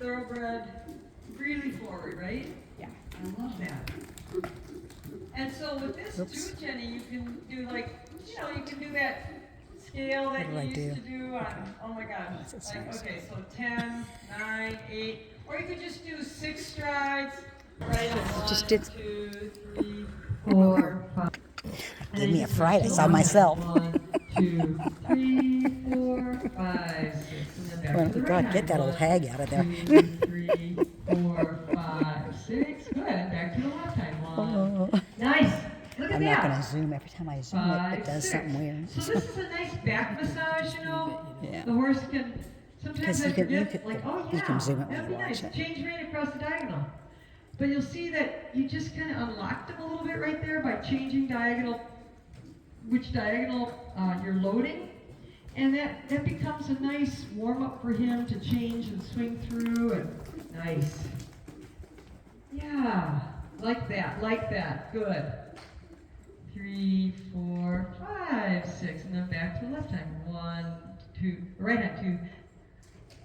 thoroughbred, really forward, right? Yeah. I love that. And so with this too, Jenny, you can do like, you can do that scale that you used to do on, oh my gosh, like, okay, so 10, 9, 8, or you could just do 6 strides, right? Just did. 2, 3, 4, 5. Give me a Friday on myself. 1, 2, 3, 4, 5, 6. And then back Well, to the God, right get that hand. old hag out of there. 2, 3, 4, 5, 6. Good. And back to the left hand. 1. Nice. Look at I'm that. not going to zoom. Every time I zoom it does 6. something weird. So this is a nice back massage, Yeah. The horse can, sometimes Because I you can- you forget, can- like, oh you yeah, can zoom it when that'd be you nice. watch it. Change rein across the diagonal. But you'll see that you just kind of unlocked him a little bit right there by changing which diagonal you're loading. And that becomes a nice warm-up for him to change and swing through, and nice. Yeah, like that, good. 3, 4, 5, 6, and then back to the left hand. 1, 2, right hand,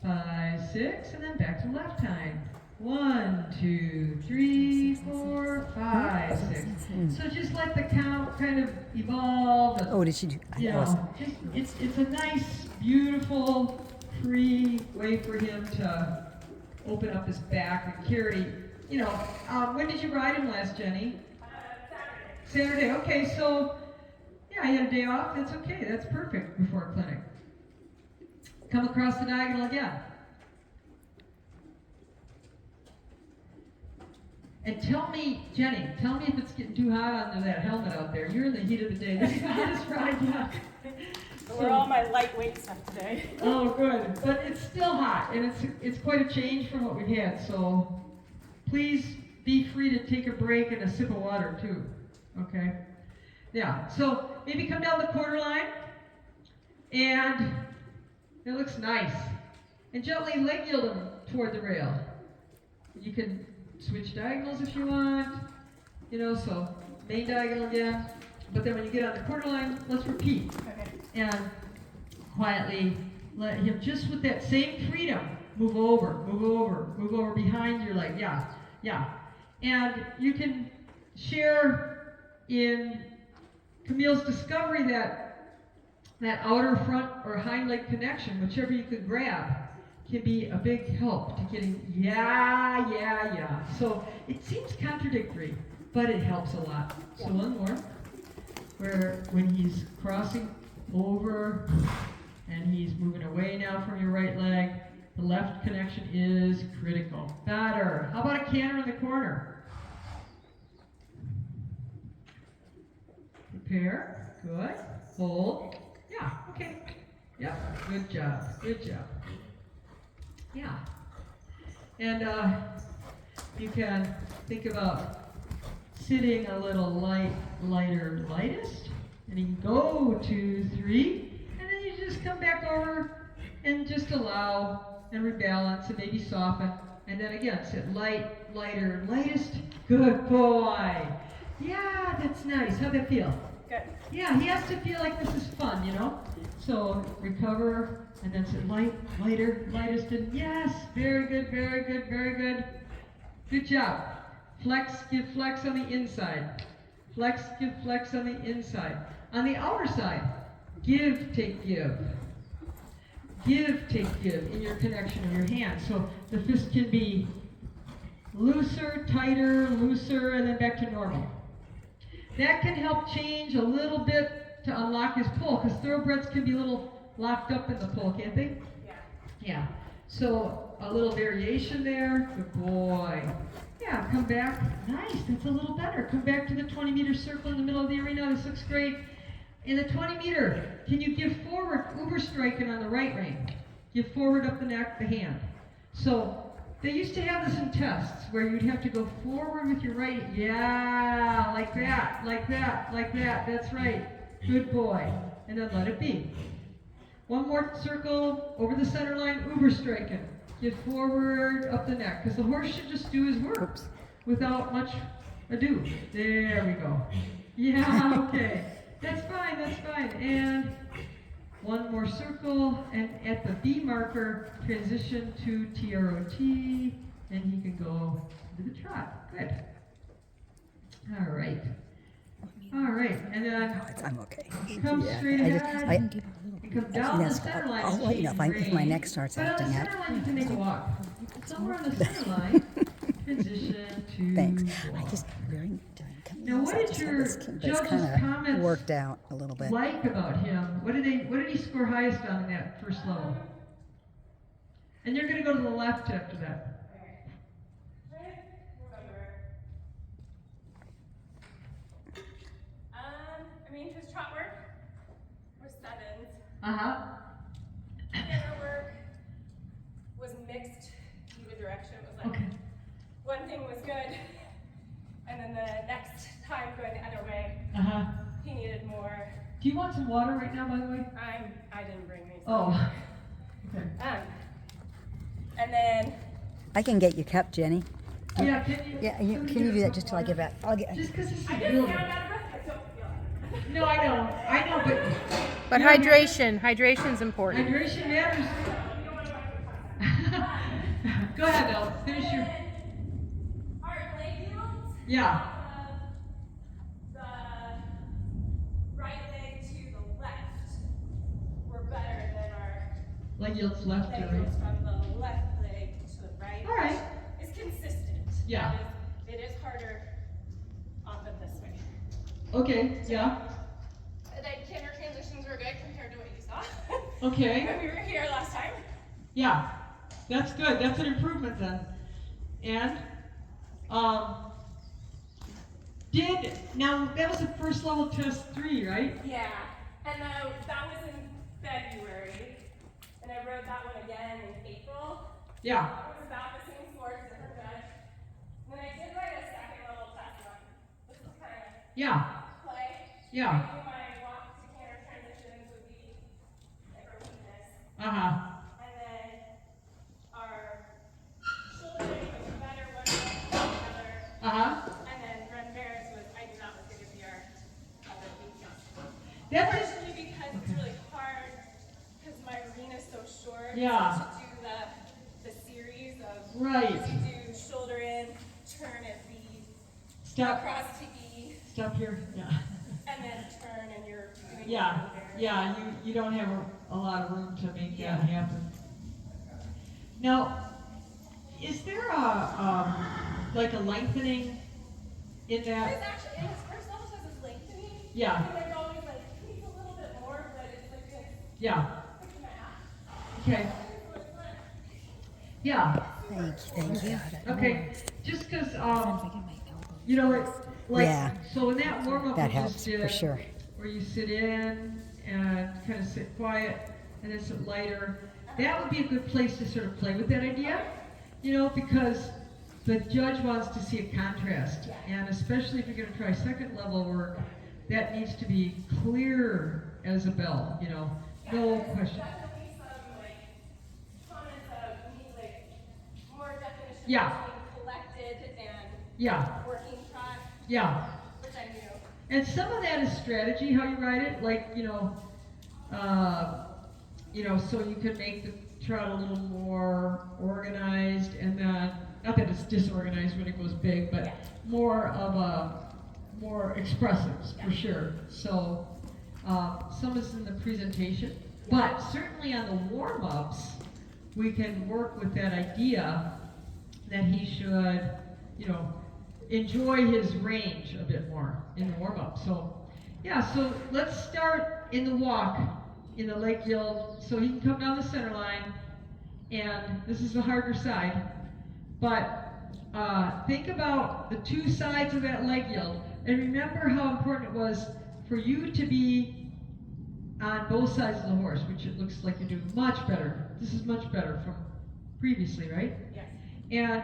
2, 5, 6, and then back to left hand. 1, 2, 3, 4, 5, 6. So just let the count kind of evolve. Oh, did she do? It's a nice, beautiful, free way for him to open up his back and carry. When did you ride him last, Jenny? Saturday. Okay, so yeah, you had a day off. That's okay. That's perfect before a clinic. Come across the diagonal again. And tell me, Jenny, if it's getting too hot under that helmet out there. You're in the heat of the day. This is the hottest ride yet. We're all my lightweight stuff today. Oh, good. But it's still hot, and it's quite a change from what we've had. So please be free to take a break and a sip of water, too. Okay? Yeah. So maybe come down the quarter line, and it looks nice. And gently leg yield him toward the rail. You can switch diagonals if you want, so main diagonal again. But then when you get on the quarter line, let's repeat. Okay. And quietly let him, just with that same freedom, move over behind your leg. Yeah. And you can share in Camille's discovery that outer front or hind leg connection, whichever you can grab, can be a big help to getting, yeah. So it seems contradictory, but it helps a lot. So one more, where when he's crossing over and he's moving away now from your right leg, the left connection is critical. Better. How about a canter in the corner? Prepare. Good. Hold. Yeah. Okay. Yep. Good job. Yeah. And you can think about sitting a little lightest, and you can go 2, 3, and then you just come back over and just allow and rebalance and maybe soften, and then again sit lighter, lightest. Good boy. Yeah, that's nice. How'd that feel? Good. Yeah, he has to feel like this is fun, So recover, and then sit lighter, lightest, and yes, very good. Good job. Flex, give flex on the inside. Flex, give flex on the inside. On the outer side, give, take, give. Give, take, give in your connection of your hand. So the fist can be looser, tighter, looser, and then back to normal. That can help change a little bit to unlock his pull, because thoroughbreds can be a little locked up in the pull, can't they? Yeah. So a little variation there. Good boy. Yeah, come back. Nice, that's a little better. Come back to the 20-meter circle in the middle of the arena. This looks great. In the 20-meter, can you give forward, uber striking on the right rein? Give forward up the neck, the hand. So they used to have this in tests where you'd have to go forward with your right. Yeah, like that. That's right. Good boy. And then let it be. One more circle over the center line, uber striking. Give forward up the neck, because the horse should just do his work without much ado. There we go. Yeah, okay. That's fine. And one more circle, and at the B marker, transition to TROT, and he can go to the trot. Good. All right. All right, and then I'm okay. come Yeah, straight I ahead. just, And come down the Yes, center line. I'll let you know if my neck starts But on acting the up. center line, you can make a walk. Somewhere on the center line, transition to Thanks. walk. I just during Now, what I did just your had this but it's judges' kind of comments worked out a little bit. like about him? What did he score highest on in that first level? And you're going to go to the left after that. I mean, his trot work was 7s. Uh-huh. Canter work was mixed either direction. It was like Okay. one thing was good, and then the next time going the other way, Uh-huh. he needed more. Do you want some water right now, by the way? I didn't bring these. Oh. Okay. And then I can get you cup, Jenny. Yeah, can you? Yeah, somebody can you get do us that some just till I water? get back? I'll get. Just because this is I just real. sound out of breath. I don't feel it. No, I know, But you know, hydration's important. hydration matters. Go ahead, Bill. Finish your. Our leg yields. Yeah. The right leg to the left were better than our Leg yields left leg to right. yields from the left leg to the right. All right. It's consistent. Yeah. It is harder off of this way. Okay. Yeah. The canter transitions were good compared to what you saw Okay. when we were here last time. Yeah. That's good. That's an improvement then. And now that was the first level test 3, right? Yeah. And that was in February. And I rode that one again in April. Yeah. It was about the same scores, different judge. And then I did write a second level test one. This is kind of Yeah. play. Yeah. I knew my walk to canter transitions would be like our weakness. Uh-huh. And then our shouldering was better one than the other. Uh-huh. And then run bears was, I knew that was going to be our other weakness. That's just, Partially because it's really hard, because my arena's so short. Yeah. So to do the series of, Right. you do shoulder in, turn at B, Stop. across to E, Stop here. Yeah. and then turn, and you're doing Yeah. run bears. Yeah. You don't have a lot of room to make Yeah. that happen. Now, is there like a lengthening in There's that? actually, in his first level says it's lengthening. Yeah. And there's always like, he's a little bit more, but it's like this Yeah. 6.5. Okay. Yeah. Thank you. Okay. Just because you You know, like Yeah. so in that warm up That we helps, just did, for sure. where you sit in and kind of sit quiet and then sit lighter. That would be a good place to sort of play with that idea, you know, because the judge wants to see a contrast, and especially if you're going to try second level work, that needs to be clear as a bell, you know, no question. Definitely some like comments of me like more definition Yeah. of being collected and Yeah, working trot, yeah. which I knew. And some of that is strategy, how you write it, like, so you can make the trot a little more organized, and then, not that it's disorganized when it goes big, but more of more expressive, for sure. So, some is in the presentation, but certainly on the warm-ups, we can work with that idea that he should, enjoy his range a bit more in the warm-up. So, yeah, so let's start in the walk, in the leg yield. So he can come down the center line, and this is the harder side. But think about the two sides of that leg yield, and remember how important it was for you to be on both sides of the horse, which it looks like you're doing much better. This is much better from previously, right? Yes. And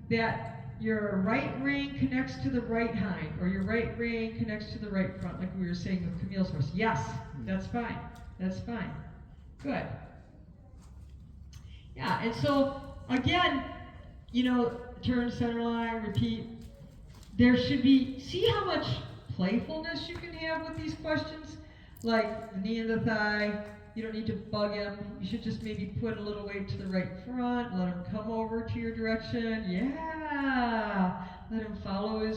that your right rein connects to the right hind, or your right rein connects to the right front, like we were saying with Camille's horse. Yes, that's fine. That's fine. Good. Yeah, and so, again, turn center line, repeat. There should be, see how much playfulness you can have with these questions? Like the knee and the thigh, You don't need to bug him. You should just maybe put a little weight to the right front. Let him come over to your direction. Yeah. Let him follow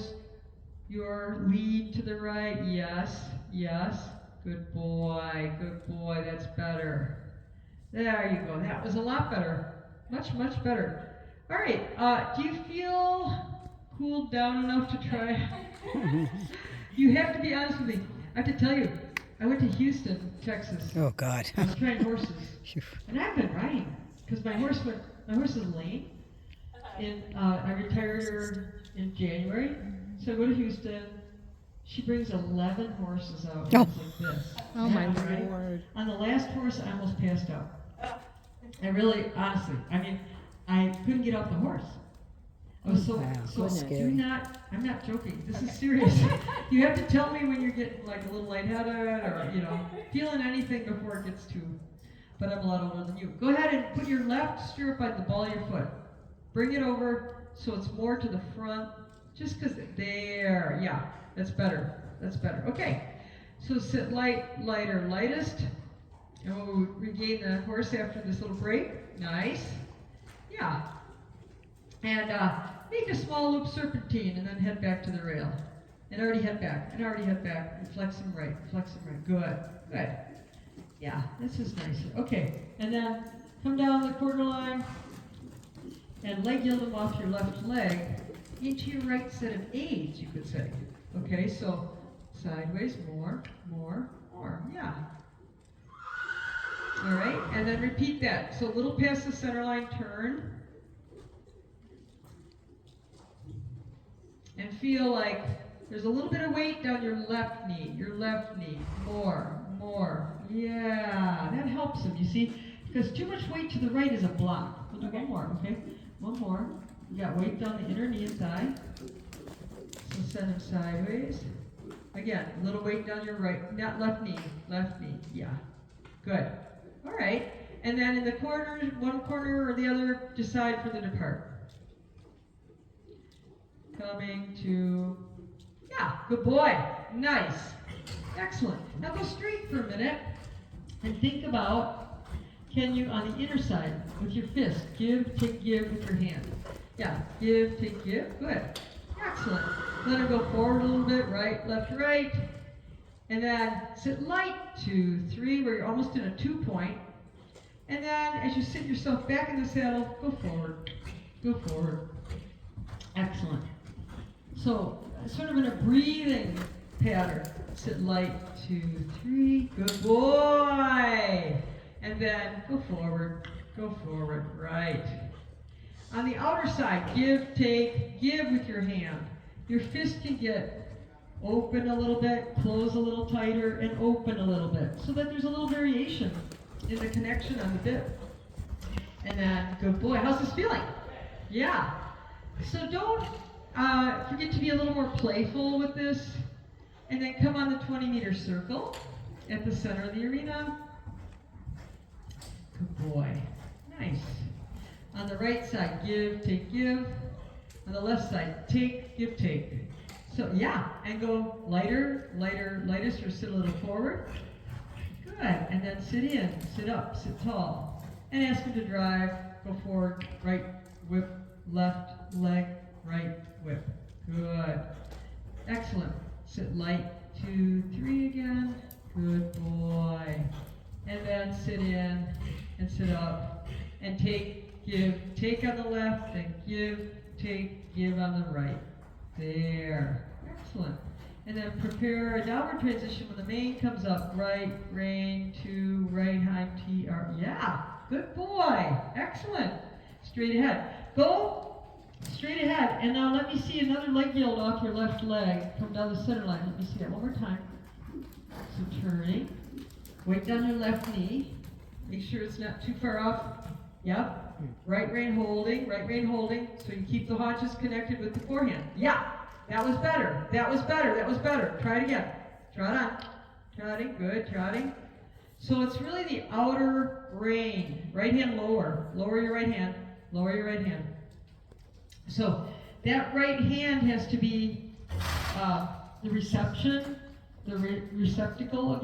your lead to the right. Yes. Yes. Good boy. Good boy. That's better. There you go. That was a lot better. Much, much better. All right. Do you feel cooled down enough to try? You have to be honest with me. I have to tell you, I went to Houston, Texas. Oh, God. I was trying horses, and I've been riding because my horse is lame. And I retired her in January, so I go to Houston. She brings 11 horses out. Oh. It's like this. Oh my Right? Lord. On the last horse, I almost passed out. I really, honestly, I mean, I couldn't get off the horse. I was so, Wow, so that's do scary. not, I'm not joking, this is serious. You have to tell me when you're getting like a little lightheaded or, feeling anything before it gets too, but I'm a lot older than you. Go ahead and put your left stirrup by the ball of your foot. Bring it over so it's more to the front, just because, there, yeah, that's better, that's better. Okay, so sit light, lighter, lightest, and we'll regain the horse after this little break. Nice, yeah. And make a small loop serpentine and then head back to the rail. And already head back, and already head back. And flex them right, flex them right. Good, good. Yeah, this is nice. Okay, and then come down the quarter line and leg yield them off your left leg into your right set of aids, you could say. Okay, so sideways, more. Yeah. All right, and then repeat that. So a little past the center line, turn. And feel like there's a little bit of weight down your left knee, more. Yeah, that helps him, you see, because too much weight to the right is a block. We'll do one more, okay? One more. You got weight down the inner knee and thigh. So send him sideways. Again, a little weight down your right, not left knee, yeah. Good. All right. And then in the corners, one corner or the other, decide for the depart. Coming to, yeah, good boy, nice, excellent. Now go straight for a minute and think about, can you on the inner side with your fist, give, take, give with your hand. Yeah, give, take, give, good, excellent. Let her go forward a little bit, right, left, right. And then sit light, 2, 3, where you're almost in a 2-point. And then as you sit yourself back in the saddle, go forward. Excellent. So, sort of in a breathing pattern. Sit light, 2, 3, good boy. And then go forward, right. On the outer side, give, take, give with your hand. Your fist can get open a little bit, close a little tighter, and open a little bit, so that there's a little variation in the connection on the bit. And then, good boy, how's this feeling? Yeah. So don't forget to be a little more playful with this. And then come on the 20-meter circle at the center of the arena. Good boy. Nice. On the right side, give, take, give. On the left side, take, give, take. So yeah, and go lighter, lightest, or sit a little forward. Good. And then sit in, sit up, sit tall. And ask him to drive, go forward, right whip, left leg, right whip. Good. Excellent. Sit light, 2, 3 again. Good boy. And then sit in and sit up. And take, give, take on the left, and give, take, give on the right. There. Excellent. And then prepare a downward transition when the mane comes up. Right, rein, 2, right hind, T, R. Yeah. Good boy. Excellent. Straight ahead. Go straight ahead. And now let me see another leg yield off your left leg. Come down the center line. Let me see that one more time. So turning. Weight down your left knee. Make sure it's not too far off. Yep. Right rein holding, so you keep the haunches connected with the forehand. Yeah, that was better. Try it again. Trot on. Trotting, good, trotting. So it's really the outer rein. Right hand lower. Lower your right hand. So that right hand has to be the reception the receptacle of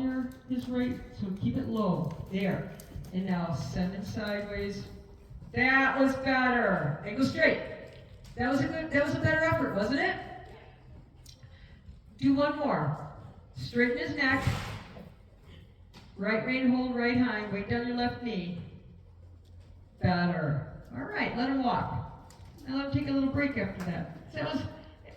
his right, so keep it low, there. And now send it sideways. That was better. And go straight. That was a better effort, wasn't it? Do one more. Straighten his neck. Right rein, hold right hind, weight down your left knee. Better. All right, let him walk. Now let him take a little break after that.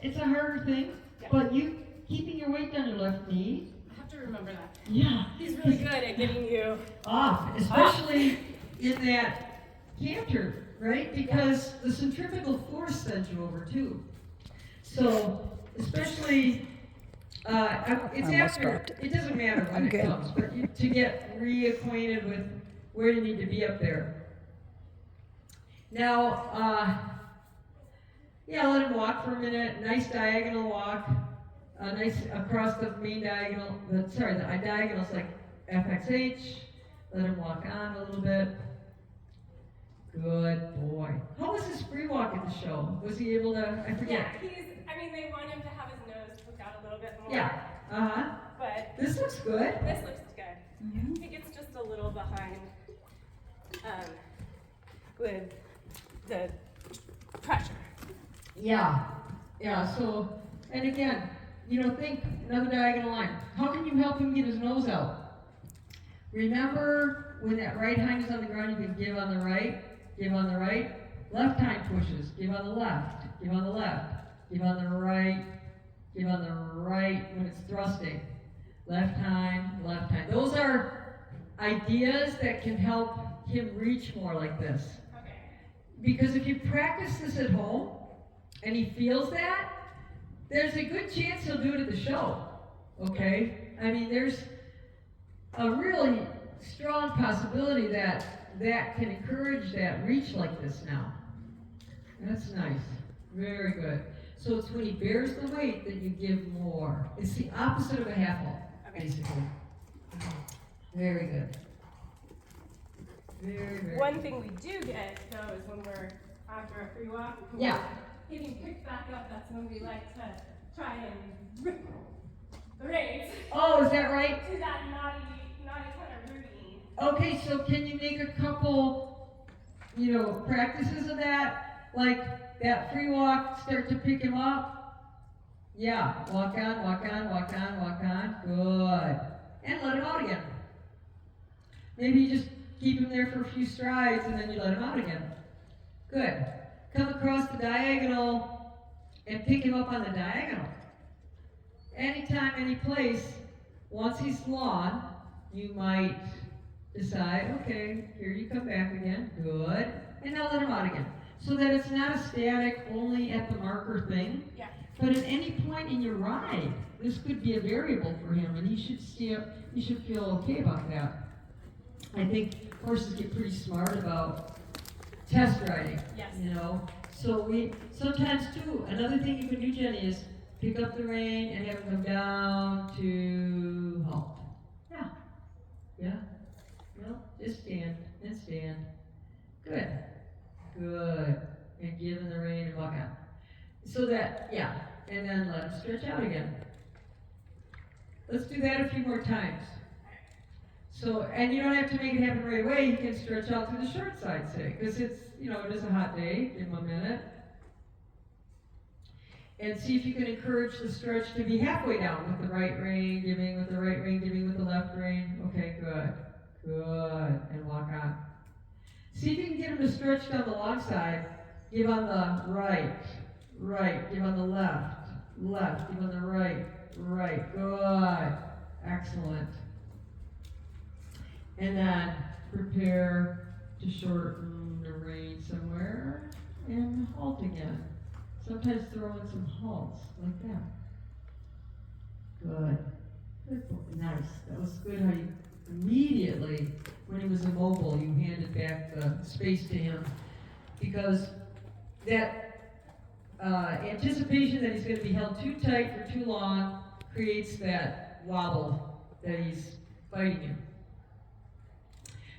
It's a harder thing, but you keeping your weight down your left knee. I have to remember that. Yeah. He's really good at getting you Off, especially in that canter, right? Because the centrifugal force sends you over too. So, especially, it's Almost after, dropped it. it doesn't matter when I'm it good. comes, but to get reacquainted with where you need to be up there. Now, yeah, let him walk for a minute. Nice diagonal walk. Nice across the main diagonal. The diagonal's like FXH. Let him walk on a little bit. Good boy. How was his free walk at the show? Was he able to? I forget. Yeah, they want him to have his nose poke out a little bit more. Yeah. But This looks good. this looks good. I think it's just a little behind with the pressure. Yeah. Yeah. So, and again, think another diagonal line. How can you help him get his nose out? Remember, when that right hind is on the ground, you can give on the right, give on the right. Left hind pushes, give on the left, give on the left, give on the right, give on the right when it's thrusting. Left hind, left hind. Those are ideas that can help him reach more like this. Okay. Because if you practice this at home, and he feels that, there's a good chance he'll do it at the show. Okay? I mean, there's a really strong possibility that can encourage that reach like this now. That's nice. Very good. So it's when he bears the weight that you give more. It's the opposite of a half halt, basically. Very good. Very, very One good. thing we do get, though, is when we're after a free walk, Yeah. getting picked back up, that's when we like to try and rip the reins. Oh, is that right? Do that naughty kind of routine. Okay, so can you make a couple, practices of that? Like that free walk, start to pick him up? Yeah, walk on, walk on, walk on, walk on. Good. And let him out again. Maybe you just keep him there for a few strides and then you let him out again. Good. Come across the diagonal and pick him up on the diagonal. Anytime, any place, once he's long, you might decide, okay, here you come back again. Good. And now let him out again. So that it's not a static, only at the marker thing. Yeah. But at any point in your ride, this could be a variable for him, and he should feel okay about that. I think horses get pretty smart about test riding. Yes. So we sometimes too. Another thing you can do, Jenny, is pick up the rein and have him come down to halt. Yeah. Yeah. No, just stand and stand. Good. Good. And give him the rein and walk out. So that, yeah. And then let him stretch out again. Let's do that a few more times. So, and you don't have to make it happen right away. You can stretch out to the short side, say, because it's, it is a hot day. Give him a minute. And see if you can encourage the stretch to be halfway down with the right rein, giving with the right rein, giving with the left rein. Okay, good. Good. And walk on. See if you can get him to stretch down the long side. Give on the right. Right. Give on the left. Left. Give on the right. Right. Good. Excellent. And then prepare to shorten the rein somewhere and halt again. Sometimes throw in some halts like that. Good. Good boy. Nice. That was good how you immediately, when he was immobile, you handed back the space to him. Because that anticipation that he's going to be held too tight for too long creates that wobble that he's fighting you.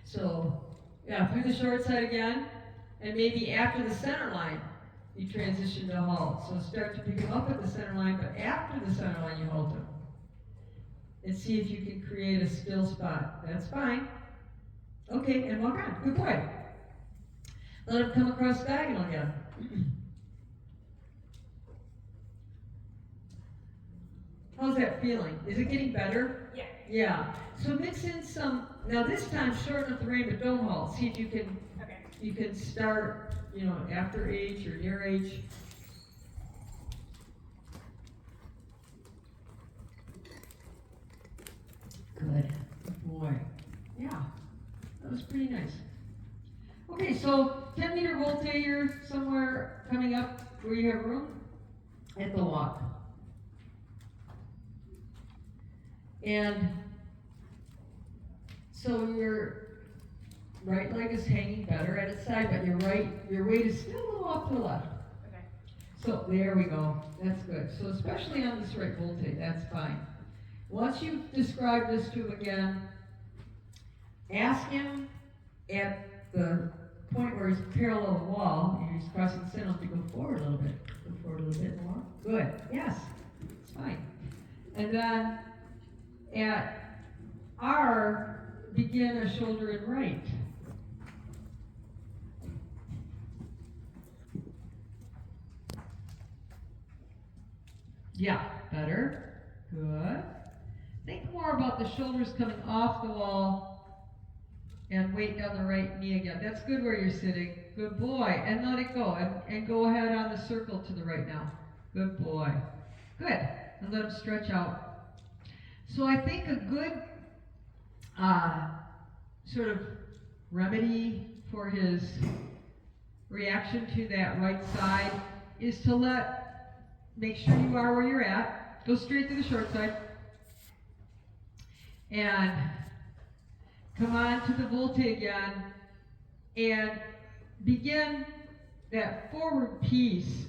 So, yeah, through the short side again, and maybe after the center line, you transition to halt. So start to pick him up at the center line, but after the center line, you halt him. and see if you can create a still spot. That's fine. Okay, and walk on. Good boy. Let him come across diagonal again. How's that feeling? Is it getting better? Yeah. Yeah. So mix in some, now this time shorten up the rein, but don't halt. See if you can, Okay. you can start, after H or near H. Good. Good boy. Yeah. That was pretty nice. Okay, so 10-meter volte here somewhere coming up where you have room at the walk. And so your right leg is hanging better at its side, but your weight is still a little off to the left. Okay. So there we go. That's good. So especially on this right volte, that's fine. Once you've described this to him again, ask him at the point where he's parallel to the wall, and he's crossing the center, to go forward a little bit. Go forward a little bit more. Good. Yes. It's fine. And then at R, begin a shoulder in right. Yeah, better. Good. Think more about the shoulders coming off the wall and weight down the right knee again. That's good where you're sitting. Good boy. And let it go. And go ahead on the circle to the right now. Good boy. Good. And let him stretch out. So I think a good sort of remedy for his reaction to that right side is to make sure you are where you're at. Go straight to the short side. And come on to the volte again. And begin that forward piece.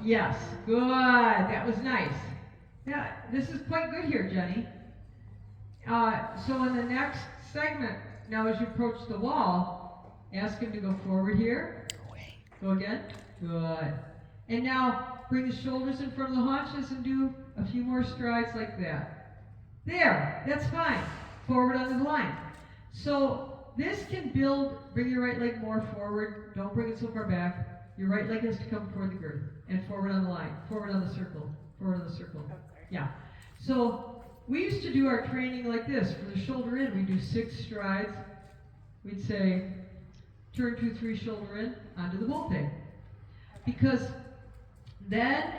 Yes, good. That was nice. Yeah, this is quite good here, Jenny. So in the next segment, now as you approach the wall, ask him to go forward here. Go again. Good. And now bring the shoulders in front of the haunches and do a few more strides like that. There, that's fine. Forward under the line. So this can bring your right leg more forward. Don't bring it so far back. Your right leg has to come toward the girth and forward on the line, forward on the circle, forward on the circle. Oh, sorry. Yeah. So we used to do our training like this. For the shoulder in, we'd do 6 strides. We'd say, turn 2, 3, shoulder in, onto the volte. Because then,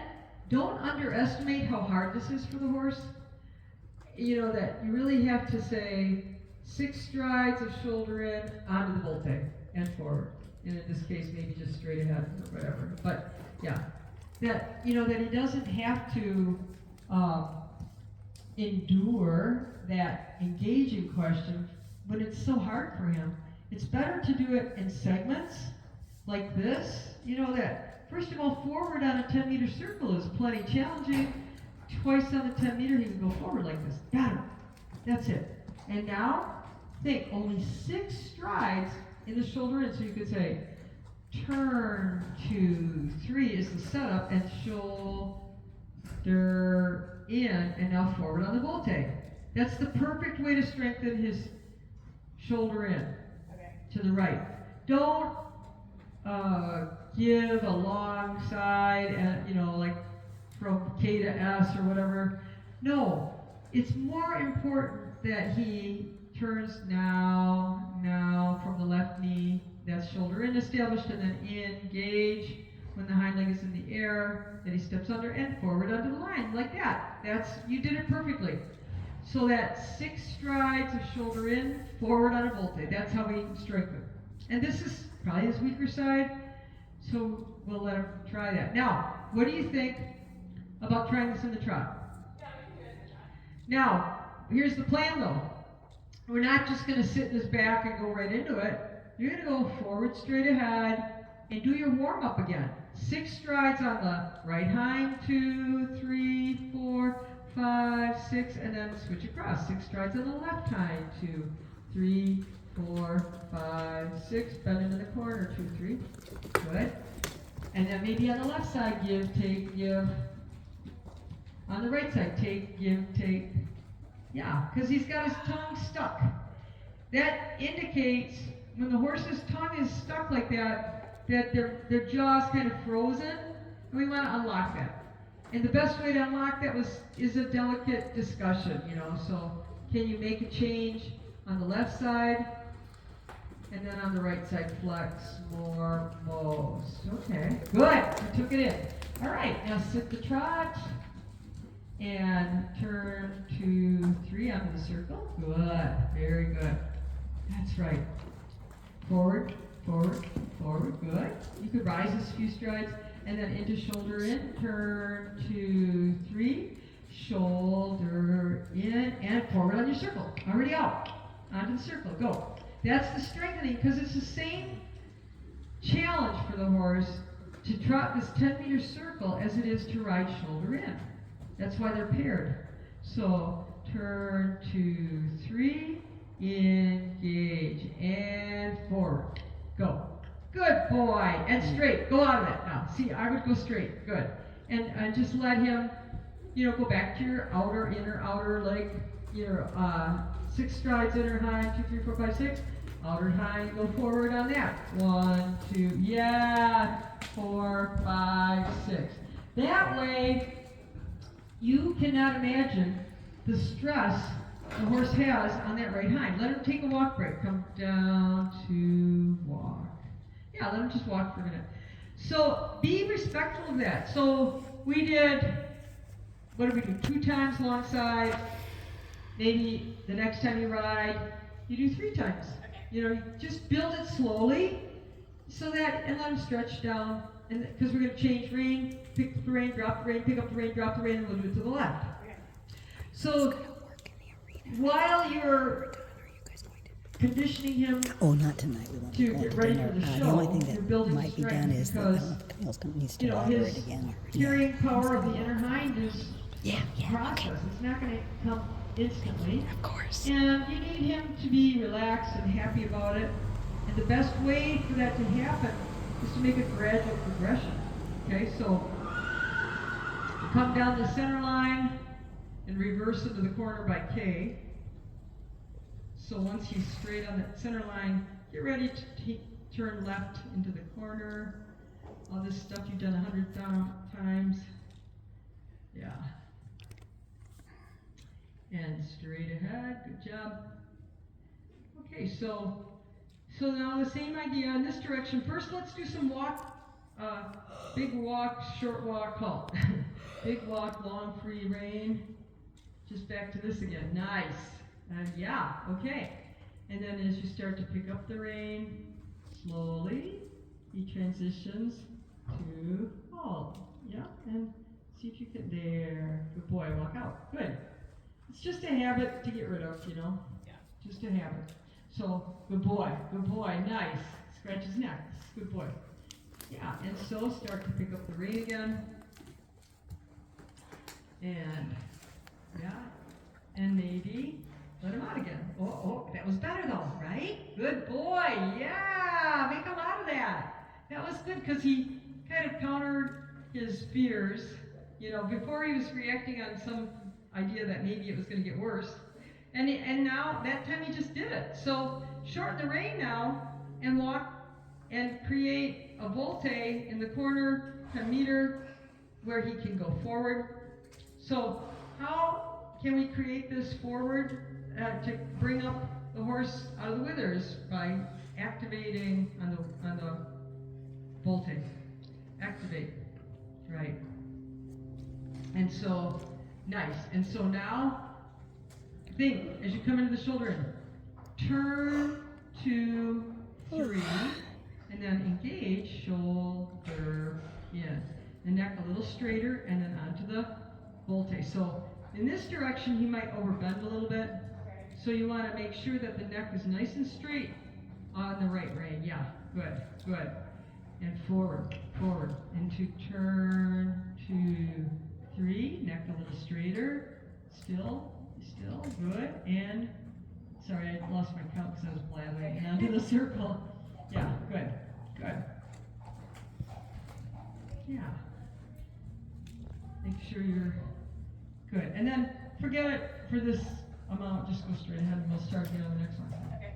don't underestimate how hard this is for the horse. That you really have to say 6 strides of shoulder in, onto the volte, and forward. And in this case, maybe just straight ahead or whatever. But, yeah. That he doesn't have to endure that engaging question when it's so hard for him. It's better to do it in segments like this. That first of all, forward on a 10-meter circle is plenty challenging. Twice on the 10-meter, he can go forward like this. Got it. That's it. And now, think, only 6 strides in the shoulder in, so you could say, turn 2, 3 is the setup, and shoulder in, and now forward on the volte. That's the perfect way to strengthen his shoulder in. Okay. To the right. Don't give a long side, and like from K to S or whatever. No, it's more important that he turns now from the left knee. That's shoulder in established, and then engage when the hind leg is in the air. Then he steps under and forward under the line like that. You did it perfectly. So that 6 strides of shoulder in, forward on a volte. That's how we strengthen. And this is probably his weaker side, so we'll let him try that. Now, what do you think about trying this in the trot? Yeah, we can do it in the trot. Now, here's the plan though. We're not just going to sit in his back and go right into it. You're going to go forward, straight ahead, and do your warm-up again. 6 strides on the right hind, 2, 3, 4, 5, 6, and then switch across. 6 strides on the left hind, 2, 3, 4, 5, 6, bend into the corner, 2, 3, good. And then maybe on the left side, give, take, give. On the right side, take, give, take. Yeah, because he's got his tongue stuck. That indicates when the horse's tongue is stuck like that, that their jaw's kind of frozen, and we want to unlock that. And the best way to unlock that is a delicate discussion, So can you make a change on the left side, and then on the right side, flex more most. Okay, good. You took it in. All right, now sit the trot. And turn 2, 3 onto the circle. Good. Very good. That's right. Forward, forward, forward. Good. You could rise this few strides and then into shoulder in. Turn 2, 3. Shoulder in and forward on your circle. Already out. Onto the circle. Go. That's the strengthening because it's the same challenge for the horse to trot this 10-meter circle as it is to ride shoulder in. That's why they're paired. So turn 2, 3, engage, and forward. Go. Good boy. And straight. Go out of it now. See, I would go straight. Good. And just let him, go back to your outer leg. Your 6 strides, inner high, 2, 3, 4, 5, 6. Outer high, go forward on that. 1, 2, yeah. 4, 5, 6. That way, you cannot imagine the stress the horse has on that right hind. Let him take a walk break. Come down to walk. Yeah, let him just walk for a minute. So be respectful of that. So we did, what did we do? 2 times long side. Maybe the next time you ride, you do 3 times. You just build it slowly so that, and let him stretch down. And because we're going to change rein, pick up the rein, drop the rein, pick up the rein, drop the rein, and we'll do it to the left. So while you're conditioning him not tonight. We won't be to going get to ready dinner. for the The show, only thing you're that building might be strength done is that I because, don't know if Camille's needs to water his it again. carrying power of the inner hind is Yeah, process. okay. It's not going to come instantly. Of course. And you need him to be relaxed and happy about it. And the best way for that to happen is to make a gradual progression. Okay, so you come down the center line and reverse into the corner by K. So once he's straight on that center line, get ready to turn left into the corner. All this stuff you've done 100 times. Yeah. And straight ahead. Good job. Okay, so now the same idea in this direction. First, let's do some walk. Big walk, short walk, halt. Big walk, long free rein. Just back to this again. Nice. Yeah, okay. And then as you start to pick up the rein, slowly, he transitions to halt. Yeah, and see if you can, there. Good boy, walk out. Good. It's just a habit to get rid of, Yeah. Just a habit. So, good boy, nice. Scratch his neck. Good boy. Yeah, and so start to pick up the rein again. And, yeah, and maybe let him out again. Oh, that was better though, right? Good boy, yeah, make a lot of that. That was good because he kind of countered his fears, before he was reacting on some idea that maybe it was going to get worse. And now, that time he just did it. So, shorten the rein now and walk and create a volte in the corner, 10 meter, where he can go forward. So, how can we create this forward to bring up the horse out of the withers? By activating on the volte. Activate. Right. And so, nice. And so now, think, as you come into the shoulder in, turn 2, 3, and then engage, shoulder in. The neck a little straighter, and then onto the volte. So, in this direction, he might overbend a little bit. So you want to make sure that the neck is nice and straight on the right rein. Yeah, good. And forward. And to turn 2, 3, neck a little straighter. Still, good. And, sorry, I lost my count because I was blathering onto the circle. Yeah, good. Yeah. Make sure you're Good. And then forget it for this amount. Just go straight ahead and we'll start again on the next one. Okay.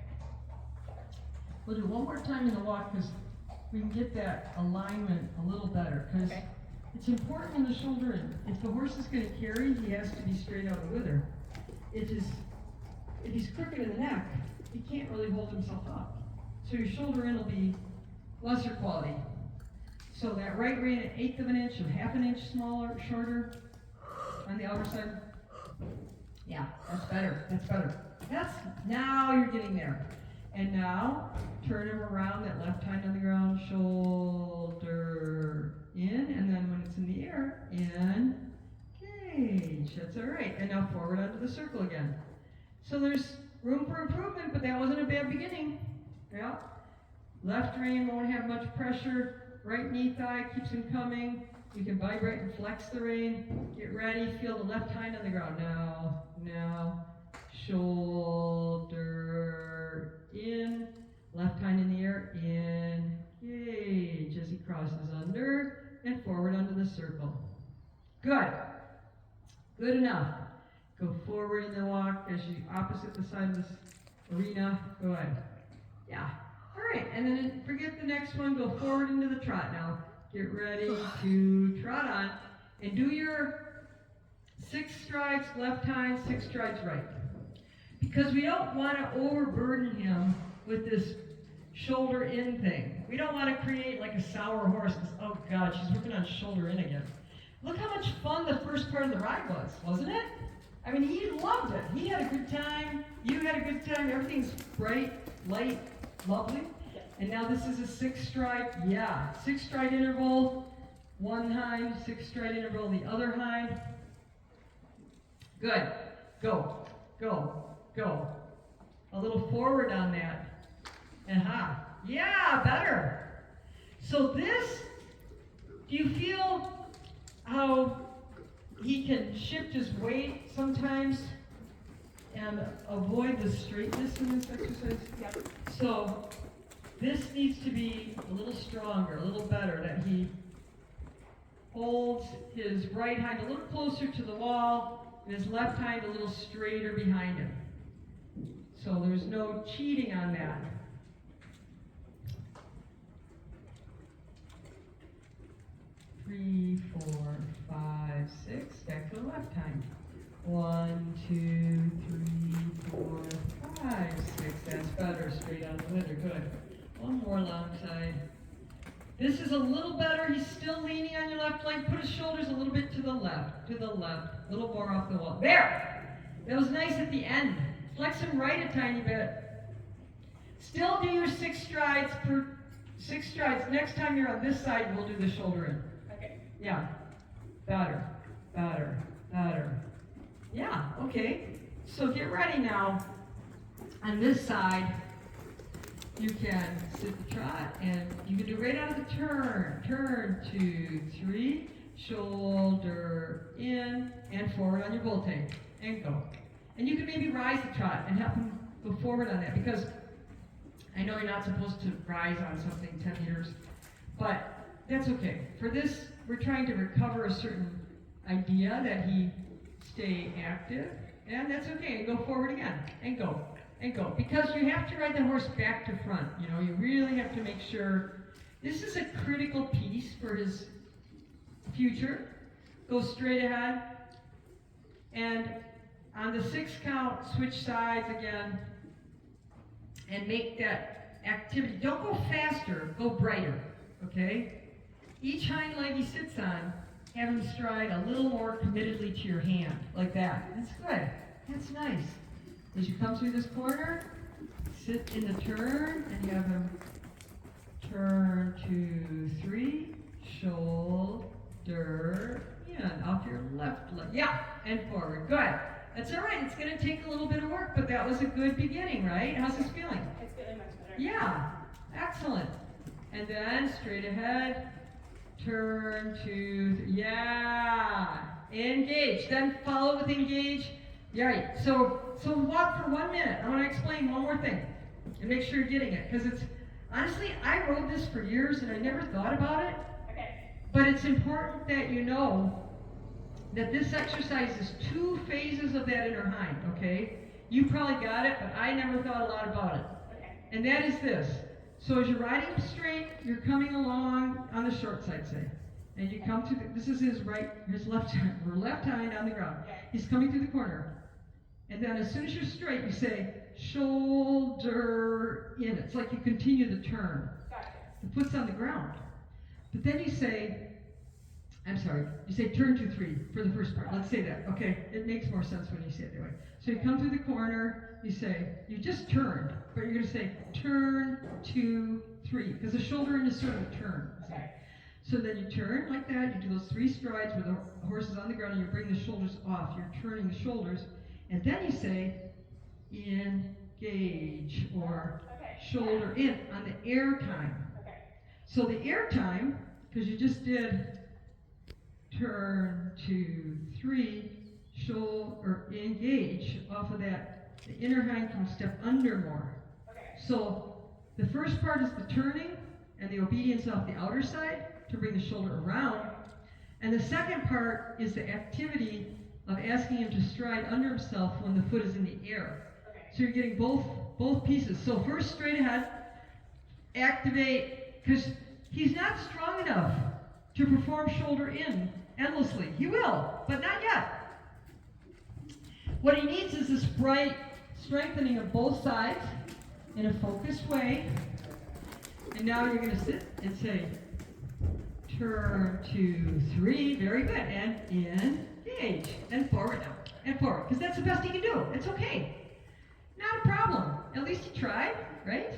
We'll do one more time in the walk because we can get that alignment a little better. Because Okay. it's important in the shoulder in. If the horse is going to carry, he has to be straight out of wither. If he's crooked in the neck, he can't really hold himself up. So your shoulder in will be lesser quality. So that right rein an eighth of an inch or half an inch smaller, shorter on the outer side. Yeah, that's better. That's better. Now you're getting there. And now turn him around, that left hind on the ground, shoulder in, and then when it's in the air, engage. That's all right. And now forward onto the circle again. So there's room for improvement, but that wasn't a bad beginning. Yeah. Left rein won't have much pressure. Right knee thigh keeps him coming. You can vibrate and flex the rein. Get ready. Feel the left hind on the ground. Now. Shoulder in. Left hind in the air. Engage as he crosses under and forward onto the circle. Good. Good enough. Go forward in the walk as you opposite the side of this arena. Go ahead. Yeah. All right. And then forget the next one. Go forward into the trot now. Get ready to trot on. And do your 6 strides left hind, 6 strides right. Because we don't want to overburden him with this shoulder in thing. We don't want to create like a sour horse. Oh God, she's working on shoulder in again. Look how much fun the first part of the ride was, wasn't it? I mean, he loved it. He had a good time. You had a good time. Everything's bright, light, lovely. And now this is a 6 stride. Yeah, 6 stride interval. One hind, 6 stride interval. The other hind. Good. Go. A little forward on that. Aha. Yeah, better. So this, do you feel how he can shift his weight sometimes and avoid the straightness in this exercise? Yep. So this needs to be a little stronger, a little better, that he holds his right hind a little closer to the wall and his left hind a little straighter behind him. So there's no cheating on that. Three, 4, 5, 6. Back to the left hind. 1, 2, 3, 4, 5, 6. That's better. Straight on the wither. Good. One more long side. This is a little better. He's still leaning on your left leg. Put his shoulders a little bit to the left. A little more off the wall. There! That was nice at the end. Flex him right a tiny bit. Still do your 6 strides per 6 strides. Next time you're on this side, we'll do the shoulder in. Okay. Yeah. Better. Yeah, okay. So get ready now. On this side, you can sit the trot and you can do right out of the turn. Turn, 2, 3, shoulder in and forward on your bull tank. And go. And you can maybe rise the trot and help him go forward on that, because I know you're not supposed to rise on something 10 meters, but that's okay. For this, we're trying to recover a certain idea that he stay active, and that's okay. And go forward again, and go, because you have to ride the horse back to front. You know, you really have to make sure. This is a critical piece for his future. Go straight ahead, and on the 6 count, switch sides again, and make that activity. Don't go faster, go brighter, okay? Each hind leg he sits on, have him stride a little more committedly to your hand, like that. That's good. That's nice. As you come through this corner, sit in the turn and have him turn, 2, 3, shoulder in, off your left leg. Yeah, and forward. Good. That's all right. It's going to take a little bit of work, but that was a good beginning, right? How's this feeling? It's feeling much better. Yeah. Excellent. And then straight ahead, turn, 2, 3. Yeah. Engage. Then follow with engage. Yeah, right. So walk for 1 minute. I want to explain one more thing and make sure you're getting it, because it's honestly, I rode this for years and I never thought about it. Okay. But it's important that you know that this exercise is 2 phases of that inner hind, okay? You probably got it, but I never thought a lot about it. Okay. And that is this. So as you're riding him straight, you're coming along on the short side, say. And you come to this is his left hind on the ground. He's coming through the corner. And then as soon as you're straight, you say, shoulder in. It's like you continue the turn. Gotcha. The foot's on the ground. But then you say, you say turn 2, 3 for the first part. Let's say that. Okay, it makes more sense when you say it that way. So you come through the corner, you say, you just turned, but you're going to say turn 2, 3, because the shoulder in is sort of a turn. Okay. So then you turn like that, you do those 3 strides where the horse is on the ground and you bring the shoulders off. You're turning the shoulders, and then you say engage or shoulder in on the air time. Okay. So the air time, because you just did turn 2, 3, shoulder, engage off of that. The inner hind can step under more. Okay. So the first part is the turning and the obedience off the outer side to bring the shoulder around. And the second part is the activity of asking him to stride under himself when the foot is in the air. Okay. So you're getting both pieces. So first straight ahead, activate, because he's not strong enough to perform shoulder in endlessly. He will, but not yet. What he needs is this bright strengthening of both sides in a focused way. And now you're going to sit and say, turn 2, 3, very good, and engage, and forward now, and forward, because that's the best he can do. It's okay. Not a problem. At least he tried, right?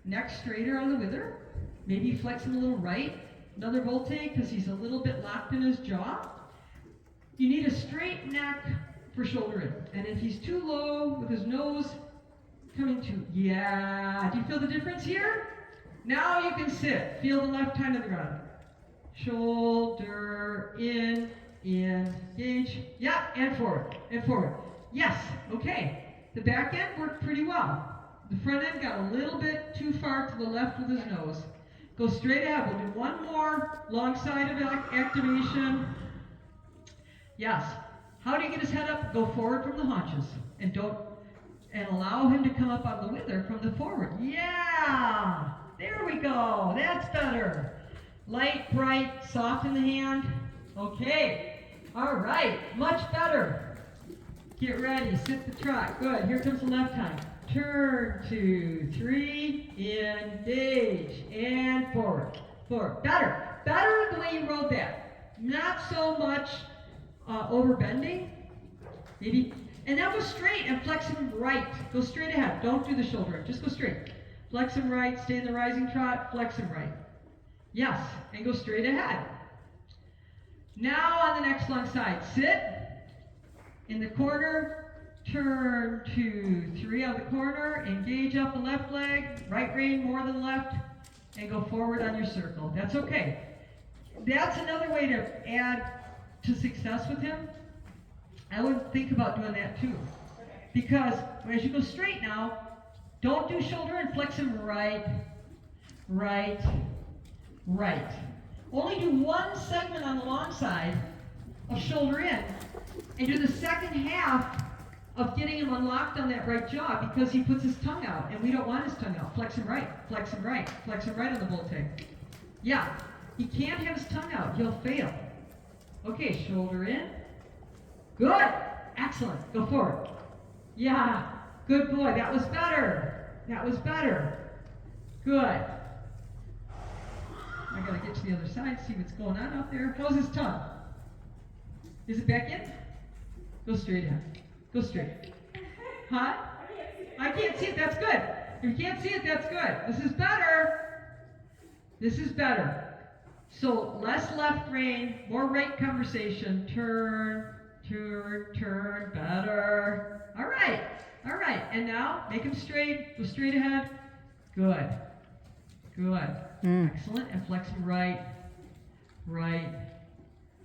Neck straighter on the wither. Maybe flex him a little right. Another volte, because he's a little bit locked in his jaw. You need a straight neck for shoulder in. And if he's too low with his nose coming to, yeah. Do you feel the difference here? Now you can sit. Feel the left hand on the ground. Shoulder in, engage. Yeah, and forward, and forward. Yes, okay. The back end worked pretty well. The front end got a little bit too far to the left with his nose. Go straight ahead. We'll do one more long side of activation. Yes. How do you get his head up? Go forward from the haunches. And allow him to come up on the wither from the forward. Yeah! There we go. That's better. Light, bright, soft in the hand. Okay. All right. Much better. Get ready. Sit the trot. Good. Here comes the left hand. Turn 2, 3, engage, and forward, forward. Better the way you rode that. Not so much overbending, maybe. And now go straight and flex him right. Go straight ahead. Don't do the shoulder. Just go straight. Flex him right. Stay in the rising trot. Flex him right. Yes, and go straight ahead. Now on the next long side, sit in the corner. Turn 2, 3 out of the corner, engage up the left leg, right rein more than left, and go forward on your circle. That's okay. That's another way to add to success with him. I would think about doing that too. Because as you go straight now, don't do shoulder and flex him right, right, right. Only do one segment on the long side of shoulder in, and do the second half of getting him unlocked on that right jaw because he puts his tongue out, and we don't want his tongue out. Flex him right, flex him right, flex him right on the volte. Yeah, he can't have his tongue out. He'll fail. Okay, shoulder in. Good. Excellent. Go forward. Yeah. Good boy. That was better. That was better. Good. I gotta get to the other side, see what's going on out there. How's his tongue? Is it back in? Go straight ahead. Go straight. Huh? I can't see it. That's good. If you can't see it, that's good. This is better. This is better. So less left rein, more right conversation. Turn, turn, turn. Better. All right. All right. And now make him straight. Go straight ahead. Good. Good. Excellent. And flex him right, right,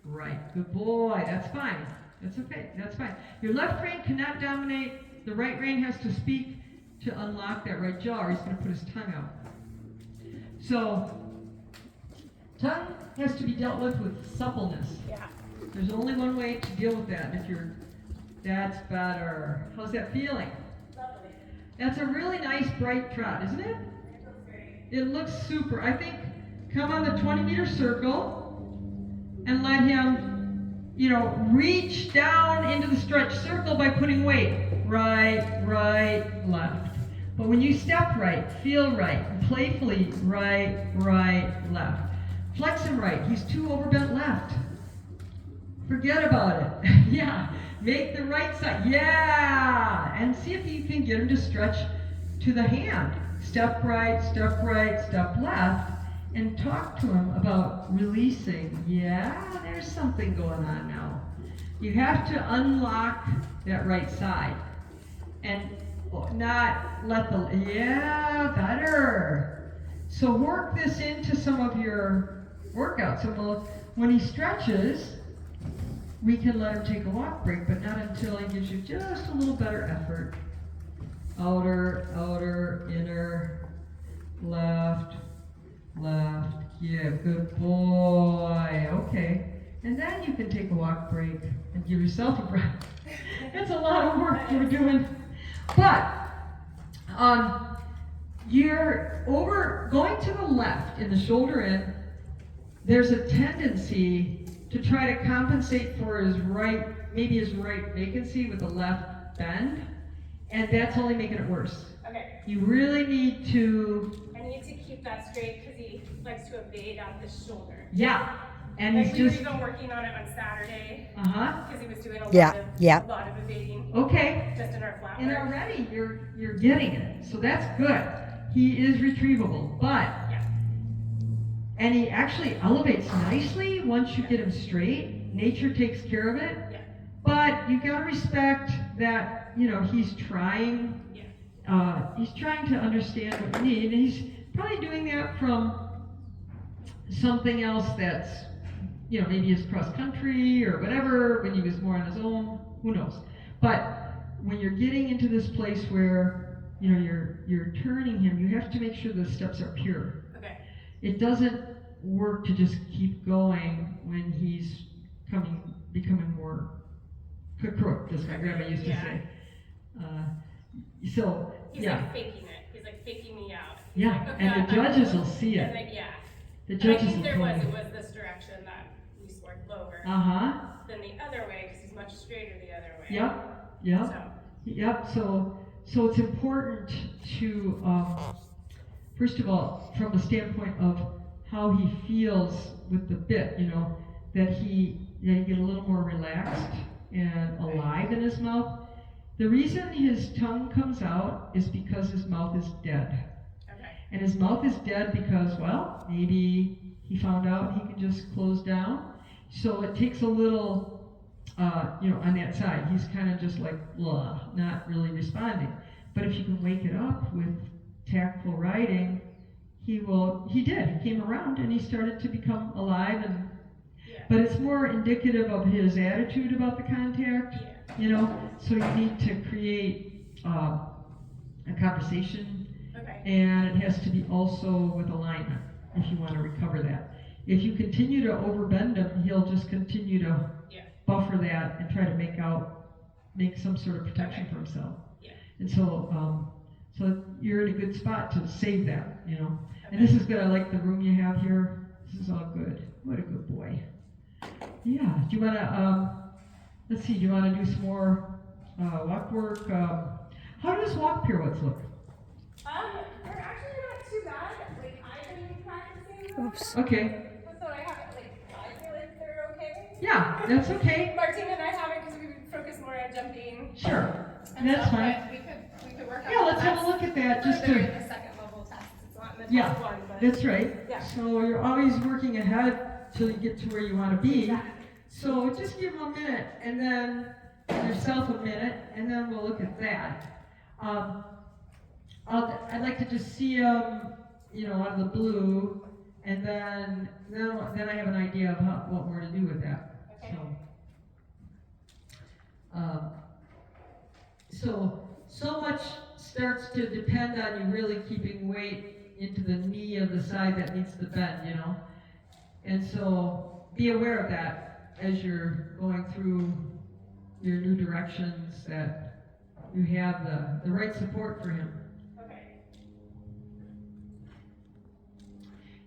right. Good boy. That's fine. That's okay. That's fine. Your left rein cannot dominate. The right rein has to speak to unlock that right jaw, or he's going to put his tongue out. So, tongue has to be dealt with suppleness. Yeah. There's only one way to deal with that. And if that's better. How's that feeling? Lovely. That's a really nice bright trot, isn't it? It feels great. It looks super. I think come on the 20-meter circle and let him, reach down into the stretch circle by putting weight. Right, left. But when you step right, feel right, playfully right, left. Flex him right. He's too overbent left. Forget about it. Yeah. Make the right side. Yeah. And see if you can get him to stretch to the hand. Step right, step left. And talk to him about releasing. Yeah, there's something going on now. You have to unlock that right side. And not let better. So work this into some of your workouts. So when he stretches, we can let him take a walk break, but not until he gives you just a little better effort. Outer, inner, left, yeah, good boy, okay. And then you can take a walk break and give yourself a break. That's a lot of work we're doing. But, you're going to the left in the shoulder in, there's a tendency to try to compensate for his right vacancy with the left bend, and that's only making it worse. Okay. You really need to... I need to keep that straight because he likes to evade out the shoulder. Yeah. And Like he's we just... were even working on it on Saturday. Uh-huh. Because he was doing a Yeah. lot of evading. Okay. Just in our flat And work. already you're getting it. So that's good. He is retrievable. But... Yeah. And he actually elevates nicely once you get him straight. Nature takes care of it. Yeah. But you gotta respect that, he's trying. Yeah. He's trying to understand what you need. And he's probably doing that from something else that's, maybe his cross country or whatever, when he was more on his own, who knows. But when you're getting into this place where, you're turning him, you have to make sure the steps are pure. Okay. It doesn't work to just keep going when he's becoming more crook, as my grandma used to say. He's yeah. like faking it. He's like faking me out. Yeah, Like, okay, and the judges will see and it. like, yeah. The And I judges think will it was totally. this direction that we scored lower Uh-huh. than the other way because he's much straighter the other way. Yep. So, Yep. So it's important to, first of all, from the standpoint of how he feels with the bit, that you get a little more relaxed and alive in his mouth. The reason his tongue comes out is because his mouth is dead. okay. And his mouth is dead because, well, maybe he found out he can just close down. So it takes a little, on that side. He's kind of just like, blah, not really responding. But if you can wake it up with tactful riding, he did. He came around and he started to become alive. But it's more indicative of his attitude about the contact, So you need to create a conversation. Okay. And it has to be also with alignment if you want to recover that. If you continue to overbend him, he'll just continue to buffer that and try to make some sort of protection for himself. Yeah. And so you're in a good spot to save that, And this is good. I like the room you have here. This is all good. What a good boy. Yeah. Do you want to, let's see, do you want to do some more walk work? How does walk pirouettes look? They're actually not too bad. Like, I've been practicing them. Oops. Okay. So I feel like they're okay. Yeah, that's okay. Martina and I haven't because we focus more on jumping. Sure. And That's stuff, fine. but we could work on Yeah, let's have a that. look at that just Further in to. the second level test. It's not in the Yeah, test one, but that's right. Yeah. So you're always working ahead till you get to where you want to be. Exactly. So just give them a minute, and then yourself a minute, and then we'll look at that. I'd like to just see them, out of the blue, and then I have an idea of what we're to do with that. Okay. So much starts to depend on you really keeping weight into the knee of the side that needs the bend, And so be aware of that. as you're going through your new directions, that you have the right support for him. Okay.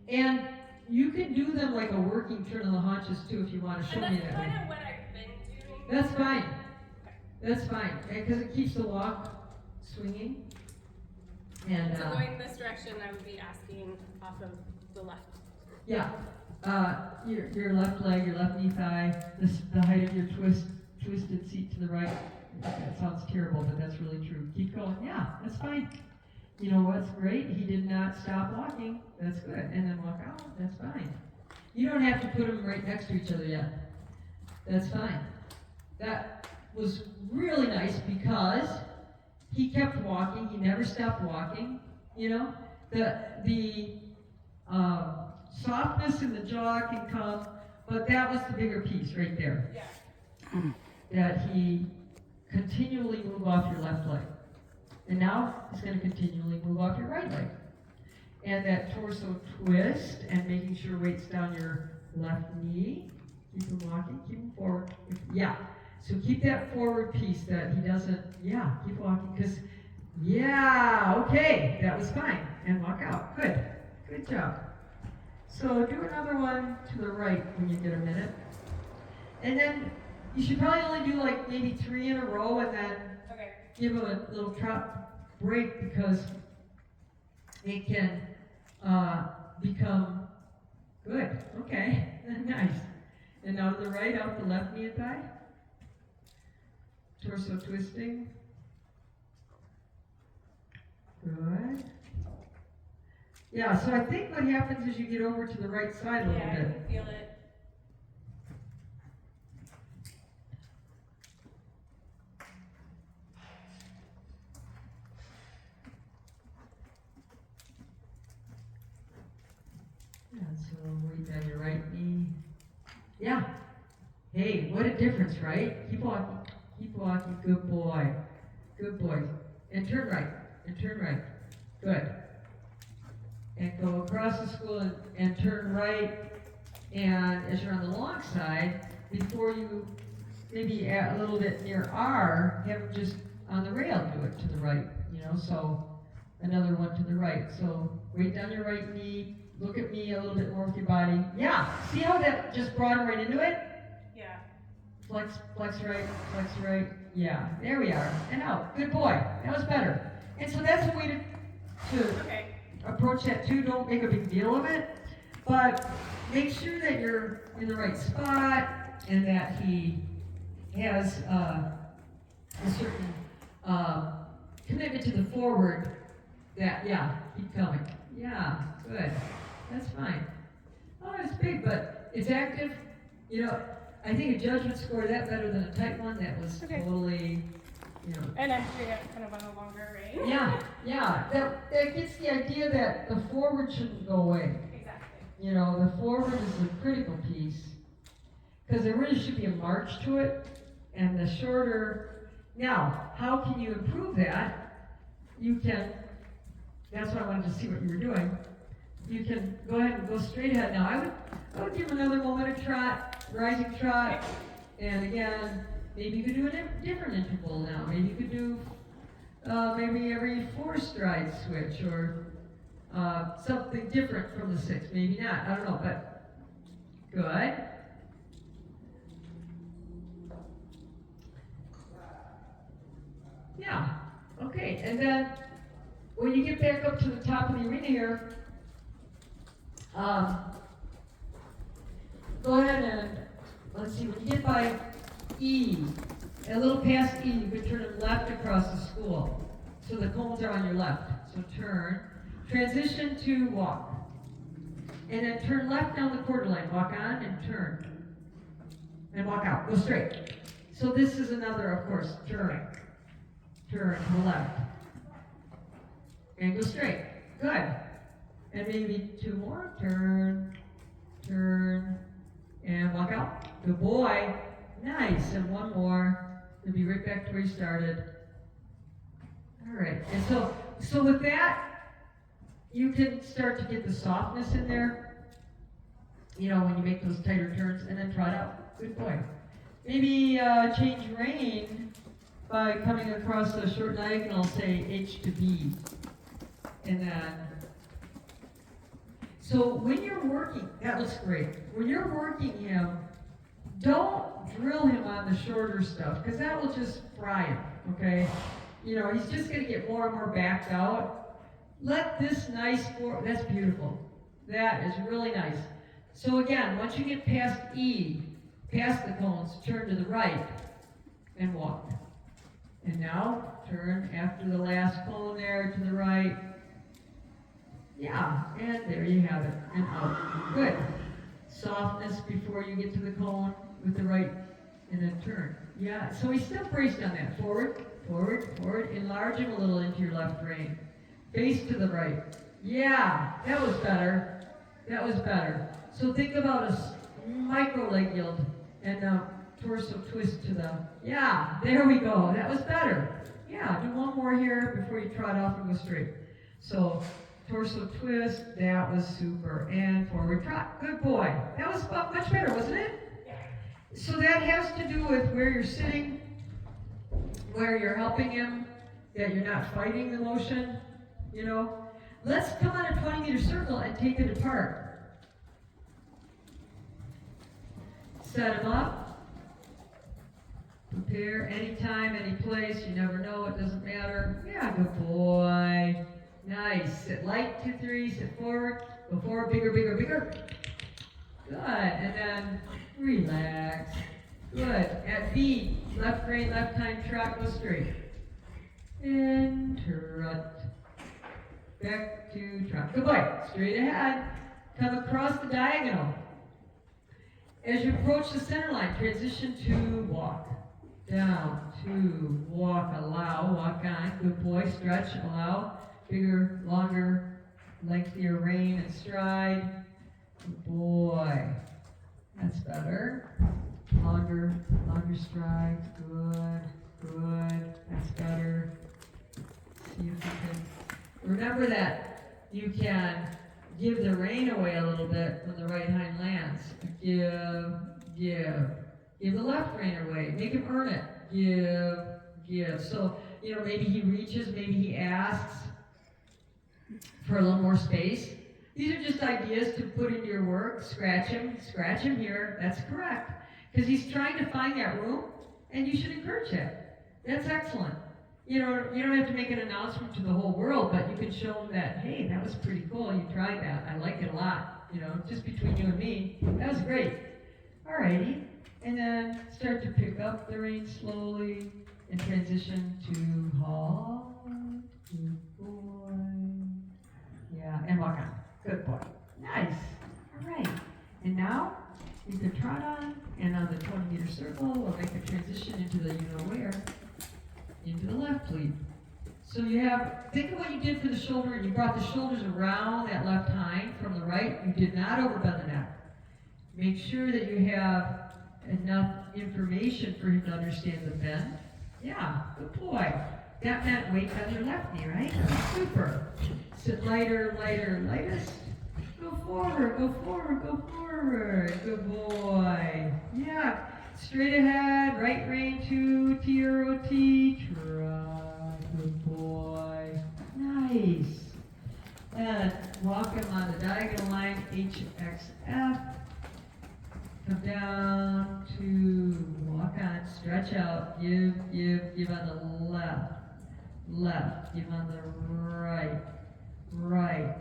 And you can do them like a working turn of the haunches too if you want to show me That's that kind way. of what I've been doing. That's fine. That's fine. Because it keeps the walk swinging. And So going this direction, I would be asking off of the left. yeah. Your left leg, your left knee thigh, the height of your twisted seat to the right. That sounds terrible, but that's really true. Keep going. Yeah, that's fine. You know what's great? He did not stop walking. That's good. And then walk out. That's fine. You don't have to put them right next to each other yet. That's fine. That was really nice because he kept walking. He never stopped walking. You know, the softness in the jaw can come, but that was the bigger piece right there. Yeah. That he continually move off your left leg. And now he's going to continually move off your right leg. And that torso twist and making sure weight's down your left knee. Keep him walking, keep him forward. Yeah. So keep that forward piece that he doesn't, yeah, keep walking. Because, yeah, okay, that was fine. And walk out. Good. Good job. So do another one to the right when you get a minute. And then you should probably only do like maybe 3 in a row and then Okay. give him a little trot break because it can become good. Okay, nice. And now to the right, out the left knee and thigh. Torso twisting. Good. Yeah, so I think what happens is you get over to the right side a little Yeah, I bit. can feel it. Yeah, so weight down your right knee. Yeah. Hey, what a difference, right? Keep walking. Keep walking. Good boy. Good boy. And turn right. And turn right. Good. And go across the school and turn right. And as you're on the long side, before you maybe a little bit near R, have him just on the rail do it to the right. You know, so another one to the right. So weight down your right knee. Look at me a little bit more with your body. Yeah. See how that just brought him right into it? Yeah. Flex right, flex right. Yeah. There we are. And out. Good boy. That was better. And so that's a way to Okay. approach that too. Don't make a big deal of it. But make sure that you're in the right spot and that he has a certain commitment to the forward that, yeah, keep coming. Yeah, good. That's fine. Oh, it's big, but it's active. You know, I think a judge would score that better than a tight one that was Okay. totally, you know. And I'm doing it kind of on a longer range. Yeah. That gets the idea that the forward shouldn't go away. Exactly. You know, the forward is the critical piece. Because there really should be a march to it. And the shorter. Now, how can you improve that? You can. That's why I wanted to see what you were doing. You can go ahead and go straight ahead. Now, I would give another moment of trot, rising trot, and again, maybe you could do a different interval now. Maybe you could do maybe every 4 stride switch, or something different from the 6. Maybe not. I don't know, but good. Yeah. Okay, and then when you get back up to the top of the arena here, go ahead and, let's see, when you get by E, a little past E, you can turn it left across the school. So the cones are on your left. So turn, transition to walk. And then turn left down the quarter line. Walk on and turn. And walk out. Go straight. So this is another, of course, turn. Turn to the left. And go straight. Good. And maybe 2 more. Turn, turn, and walk out. Good boy. Nice. And 1 more. You'll be right back to where you started. All right. And so with that, you can start to get the softness in there. when you make those tighter turns, and then trot out. Good boy. Maybe change rein by coming across a short diagonal, say H to B. And then, so when you're working, that looks great. When you're working him, don't drill him on the shorter stuff, because that will just fry him, okay? He's just going to get more and more backed out. Let this nice, that's beautiful. That is really nice. So again, once you get past E, past the cones, turn to the right and walk. And now, turn after the last cone there to the right. Yeah, and there you have it, and out. Good. Softness before you get to the cone with the right, and then turn. Yeah, so he's still braced on that. Forward, forward, forward. Enlarge him a little into your left rein. Face to the right. Yeah, that was better. That was better. So think about a micro leg yield and a torso twist to the, yeah, there we go. That was better. Yeah, do one more here before you trot off and go straight. So torso twist, that was super. And forward trot. Good boy. That was much better, wasn't it? So that has to do with where you're sitting, where you're helping him, that you're not fighting the motion, Let's come on a 20-meter circle and take it apart. Set him up. Prepare anytime, any place. You never know. It doesn't matter. Yeah, good boy. Nice. Sit light, 2, 3. Sit forward. Go forward. Bigger, bigger, bigger. Good. And then relax. Good. At B, left rein, left hind trot. Go straight. And trot. Back to trot. Good boy. Straight ahead. Come across the diagonal. As you approach the center line, transition to walk. Down, to walk, allow, walk on. Good boy. Stretch, allow. Bigger, longer, lengthier rein and stride. Good boy. That's better. Longer stride. Good, good. That's better. See if you can. Remember that you can give the rein away a little bit when the right hind lands. Give the left rein away. Make him earn it. Give. So, maybe he reaches, maybe he asks for a little more space. These are just ideas to put into your work. Scratch him here. That's correct. Because he's trying to find that room, and you should encourage that. That's excellent. You don't have to make an announcement to the whole world, but you can show them that, hey, that was pretty cool. You tried that. I like it a lot. Just between you and me. That was great. Alrighty. And then start to pick up the reins slowly and transition to halt. Good boy. Yeah, and walk on. Good boy. Nice. Alright. And now you can trot on, and on the 20-meter circle, we'll make a transition into the you-know-where. Into the left lead. So think of what you did for the shoulder, and you brought the shoulders around that left hind from the right. You did not overbend the neck. Make sure that you have enough information for him to understand the bend. Yeah, good boy. That meant weight on your left knee, right? Super. Sit lighter, lightest. Go forward. Good boy. Yeah. Straight ahead, right rein to T-R-O-T, trot, good boy, nice. And walk him on the diagonal line, HXF, come down to walk on, stretch out, give on the left, give on the right.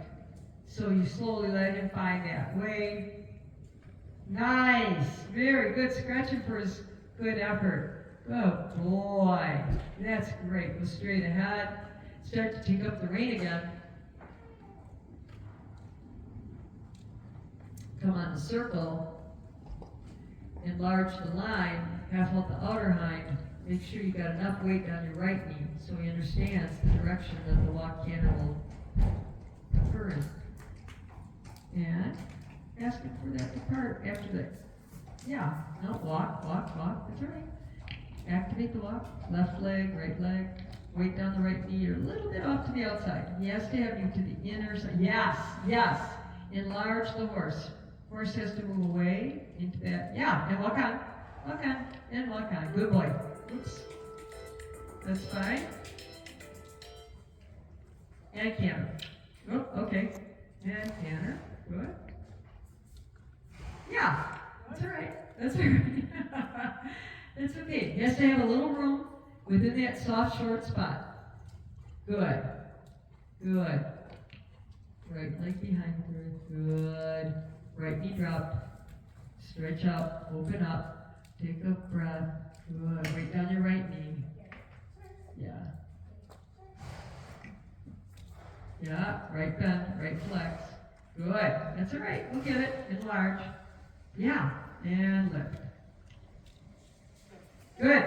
So you slowly let him find that way. Nice, very good. Scratching for his good effort. Good boy. That's great. Go straight ahead. Start to take up the rein again. Come on the circle. Enlarge the line. Half out the outer hind. Make sure you got enough weight on your right knee so he understands the direction that the walk canter will occur in. And ask him for that to part after that. Yeah, no, walk. That's all right. Activate the walk. Left leg, right leg. Weight down the right knee. You're a little bit off to the outside. He has to have you to the inner side. Yes. Enlarge the horse. Horse has to move away into that. Yeah, and walk on. Walk on. And walk on. Good boy. Oops. That's fine. And canter. Oh, okay. And canter. Good. Yeah. That's all right. That's all right. That's okay. He has to have a little room within that soft, short spot. Good. Good. Right leg behind her. Good. Right knee drop. Stretch out. Open up. Take a breath. Good. Weight down your right knee. Yeah. Yeah. Right bend. Right flex. Good. That's all right. We'll get it. Enlarge. Yeah. And lift. Good.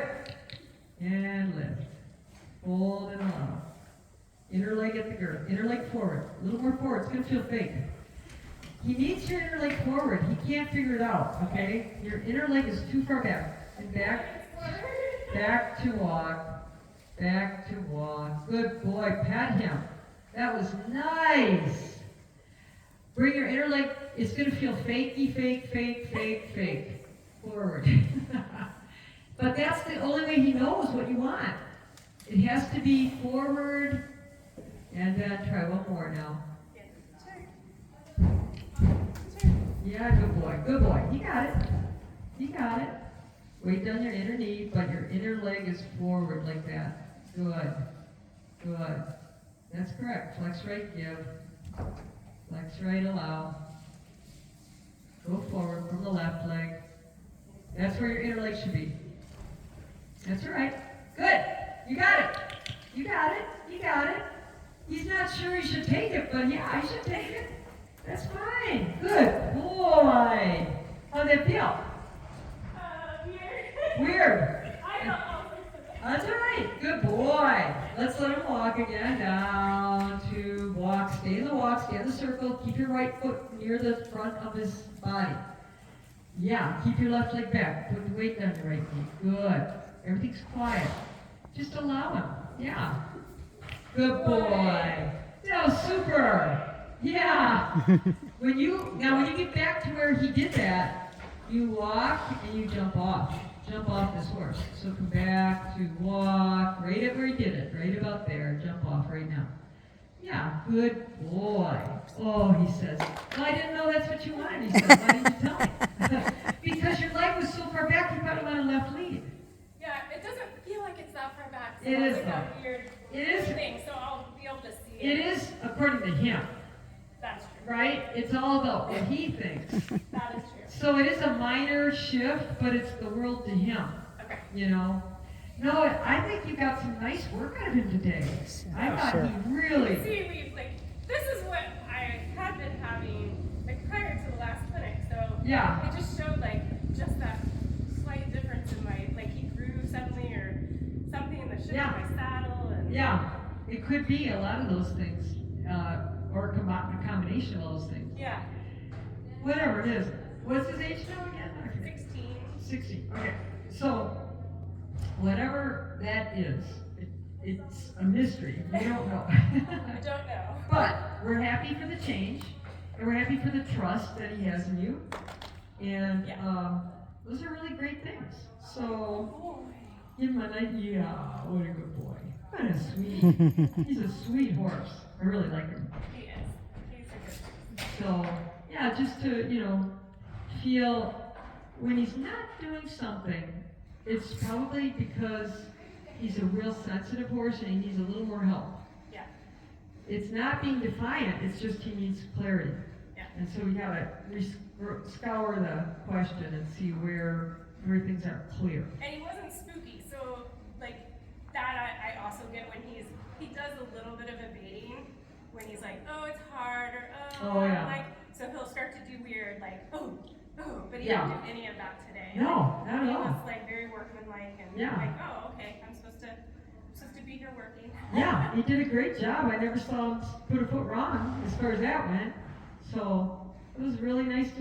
And lift. Hold and allow. Inner leg at the girth. Inner leg forward. A little more forward. It's going to feel fake. He needs your inner leg forward. He can't figure it out, okay? Your inner leg is too far back. And back. Back to walk. Back to walk. Good boy. Pat him. That was nice. Bring your inner leg. It's going to feel fakey, fake. Forward. But that's the only way he knows what you want. It has to be forward. And then try one more now. Yeah, good boy. Good boy. You got it. You got it. Weight down your inner knee, but your inner leg is forward like that. Good. Good. That's correct. Flex right, give. Flex right, allow. Go forward from the left leg. That's where your inner leg should be. That's all right. Good. You got it. You got it. You got it. He's not sure he should take it, but yeah, I should take it. That's fine. Good boy. How'd that feel? Weird. Weird. I don't know. That's all right. Good boy. Let's let him walk again. Down to walk. Stay in the walk. Stay in the circle. Keep your right foot near the front of his body. Yeah. Keep your left leg back. Put the weight down your right knee. Good. Everything's quiet. Just allow him. Yeah. Good boy. That was super. Yeah. When you get back to where he did that, you walk and you jump off. Jump off this horse. So come back to walk right at where he did it. Right about there. Jump off right now. Yeah. Good boy. Oh, he says, well, I didn't know that's what you wanted. He said, why didn't you tell me? Because your leg was so far back, you thought you wanted left lead. Yeah, it doesn't feel like it's that far back. So It is it's like though. a weird It is. thing, so I'll be able to see It is according to him, That's true. right? It's all about what he thinks. That is true. So it is a minor shift, but it's the world to him, Okay. you know? No, I think you got some nice work out of him today. I thought Sure. he really, See, like, this is what I had been having, like, prior to the last clinic, so yeah, it just showed, like, just that slight difference in my, like, he grew suddenly, or something in the shape Yeah. of my saddle, and yeah. It could be a lot of those things, or a combination of those things. yeah, Whatever it is. What's his age now again? I forget. 16. 60. Okay. So, whatever that is, it's a mystery. We don't know. I don't know. But we're happy for the change, and we're happy for the trust that he has in you. And Yeah. those are really great things. So, Boy. give him yeah, what a good boy. What a sweet, he's a sweet horse. I really like him. He is. He's a good. So, yeah, just to, feel when he's not doing something, it's probably because he's a real sensitive horse and he needs a little more help. Yeah. It's not being defiant, it's just he needs clarity. Yeah. And so we gotta scour the question and see where things aren't clear. And he wasn't spooky, so like that I also get when he does a little bit of evading when he's like, oh, it's hard, or Oh, yeah. like, so he'll start to do weird, like, oh, but he Yeah. didn't do any of that today. No, not He at all. was like very workmanlike and Yeah. like, oh, okay, I'm supposed to be here working. Yeah, he did a great job. I never saw him put a foot wrong as far as that went. So it was really nice to